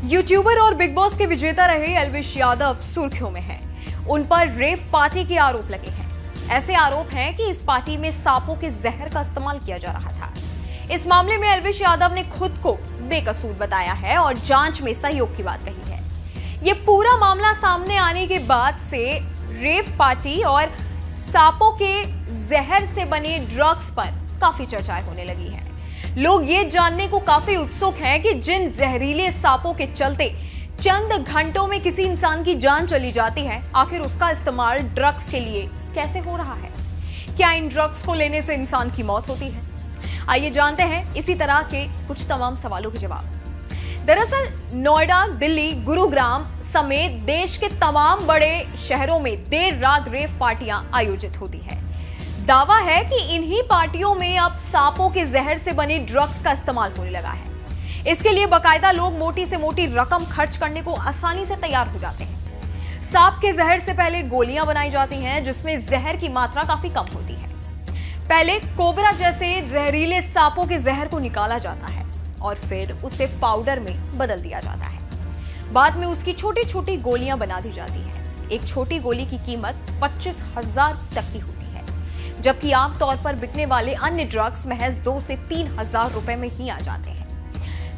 YouTuber और big boss के विजेता रहे एल्विश यादव सुर्खियों में हैं। उन पर रेव पार्टी के आरोप लगे हैं। ऐसे आरोप हैं कि इस पार्टी में सांपों के जहर का इस्तेमाल किया जा रहा था। इस मामले में एल्विश यादव ने खुद को बेकसूर बताया है और जांच में सहयोग की बात कही है। ये पूरा मामला सामने आने के बाद से रेव पार्टी और सांपों के जहर से बने ड्रग्स पर काफी चर्चाएं होने लगी हैं। लोग ये जानने को काफी उत्सुक हैं कि जिन जहरीले सांपों के चलते चंद घंटों में किसी इंसान की जान चली जाती है, आखिर उसका इस्तेमाल ड्रग्स के लिए कैसे हो रहा है? क्या इन ड्रग्स को लेने से इंसान की मौत होती है? आइए जानते हैं इसी तरह के कुछ तमाम सवालों के जवाब। दरअसल नोएडा, दिल्ली, गुरुग्राम समेत देश के तमाम बड़े शहरों में देर रात रेव पार्टियां आयोजित होती हैं। दावा है कि इन्हीं पार्टियों में अब सांपों के जहर से बने ड्रग्स का इस्तेमाल होने लगा है। इसके लिए बाकायदा लोग मोटी से मोटी रकम खर्च करने को आसानी से तैयार हो जाते हैं। सांप के जहर से पहले गोलियां बनाई जाती हैं, जिसमें जहर की मात्रा काफी कम होती है। पहले कोबरा जैसे जहरीले सांपों के जहर को निकाला जाता है और फिर उसे पाउडर में बदल दिया जाता है। बाद में उसकी छोटी छोटी गोलियां बना दी जाती हैं। एक छोटी गोली की कीमत 25,000 तक की होती है, जबकि आमतौर पर बिकने वाले अन्य ड्रग्स महज 2 से 3,000 रुपए में ही आ जाते हैं।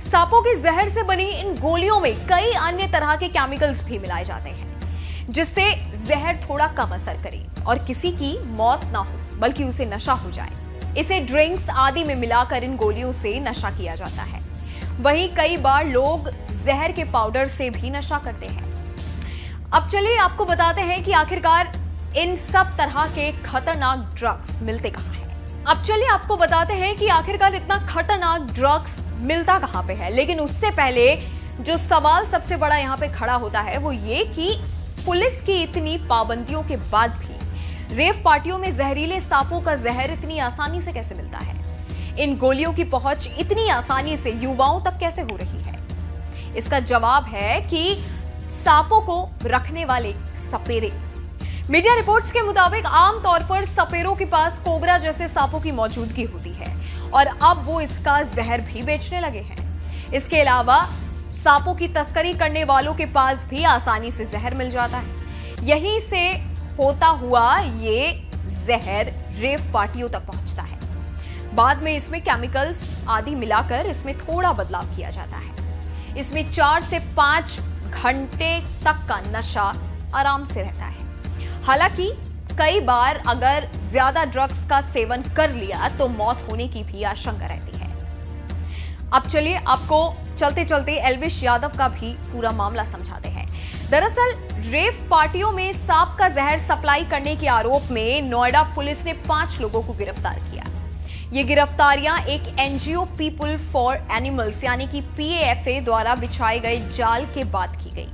सांपों के जहर से बनी इन गोलियों में कई अन्य तरह के केमिकल्स भी मिलाए जाते हैं, जिससे जहर थोड़ा कम असर करे और किसी की मौत ना हो, बल्कि उसे नशा हो जाए। इसे ड्रिंक्स आदि में मिलाकर इन गोलियों से नशा किया जाता है। वहीं कई बार लोग जहर के पाउडर से भी नशा करते हैं। अब चलिए आपको बताते हैं कि आखिरकार इन सब तरह के खतरनाक ड्रग्स मिलते कहां हैं। अब चलिए आपको बताते हैं कि आखिरकार इतना खतरनाक ड्रग्स मिलता कहां पे है। लेकिन उससे पहले जो सवाल सबसे बड़ा यहां पे खड़ा होता है वो ये कि पुलिस की इतनी पाबंदियों के बाद भी रेव पार्टियों में जहरीले सांपों का जहर इतनी आसानी से कैसे मिलता है? इन गोलियों की पहुंच इतनी आसानी से युवाओं तक कैसे हो रही है? इसका जवाब है कि सांपों को रखने वाले सपेरे। मीडिया रिपोर्ट्स के मुताबिक आमतौर पर सपेरों के पास कोबरा जैसे सांपों की मौजूदगी होती है और अब वो इसका जहर भी बेचने लगे हैं। इसके अलावा सांपों की तस्करी करने वालों के पास भी आसानी से जहर मिल जाता है। यहीं से होता हुआ ये जहर रेव पार्टियों तक पहुंचता है। बाद में इसमें केमिकल्स आदि मिलाकर इसमें थोड़ा बदलाव किया जाता है। इसमें 4 से 5 घंटे तक का नशा आराम से रहता है। हालांकि कई बार अगर ज्यादा ड्रग्स का सेवन कर लिया तो मौत होने की भी आशंका रहती है। अब चलिए आपको चलते चलते एल्विश यादव का भी पूरा मामला समझाते हैं। दरअसल रेव पार्टियों में सांप का जहर सप्लाई करने के आरोप में नोएडा पुलिस ने 5 लोगों को गिरफ्तार किया। ये गिरफ्तारियां एक एनजीओ पीपल फॉर एनिमल्स यानी कि PAFA द्वारा बिछाए गए जाल के बाद की गई।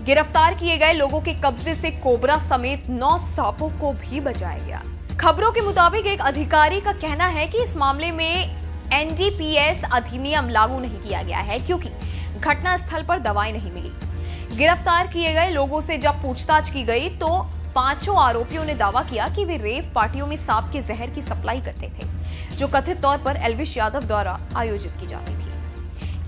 गिरफ्तार किए गए लोगों के कब्जे से कोबरा समेत 9 सांपों को भी बचाया गया। खबरों के मुताबिक एक अधिकारी का कहना है कि इस मामले में NDPS अधिनियम लागू नहीं किया गया है, क्योंकि घटनास्थल पर दवाएं नहीं मिली। गिरफ्तार किए गए लोगों से जब पूछताछ की गई तो 5 आरोपियों ने दावा किया कि वे रेव पार्टियों में सांप के जहर की सप्लाई करते थे, जो कथित तौर पर एल्विश यादव द्वारा आयोजित की जाती थी।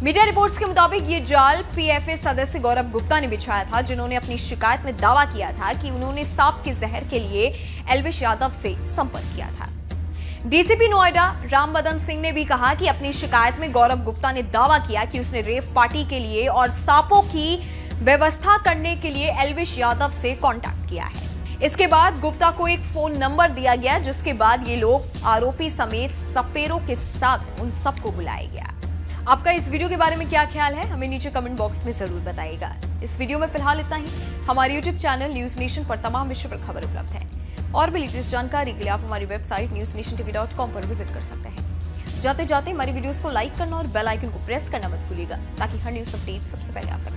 मीडिया रिपोर्ट्स के मुताबिक ये जाल PAFA सदस्य गौरव गुप्ता ने बिछाया था, जिन्होंने अपनी शिकायत में दावा किया था कि उन्होंने सांप के जहर के लिए एल्विश यादव से संपर्क किया था। DCP नोएडा रामबदन सिंह ने भी कहा कि अपनी शिकायत में गौरव गुप्ता ने दावा किया कि उसने रेव पार्टी के लिए और सांपों की व्यवस्था करने के लिए एल्विश यादव से कांटेक्ट किया है। इसके बाद गुप्ता को एक फोन नंबर दिया गया, जिसके बाद ये लोग आरोपी समेत सपेरों के साथ उन सबको बुलाया गया। आपका इस वीडियो के बारे में क्या ख्याल है, हमें नीचे कमेंट बॉक्स में जरूर बताइएगा। इस वीडियो में फिलहाल इतना ही। हमारे YouTube चैनल न्यूज नेशन पर तमाम विषय पर खबर उपलब्ध है और भी लेटेस्ट जानकारी के लिए आप हमारी वेबसाइट newsnationtv.com पर विजिट कर सकते हैं। जाते जाते हमारी वीडियोस को लाइक करना और बेल आइकन को प्रेस करना मत भूलिएगा, ताकि हर न्यूज अपडेट सबसे पहले आप तक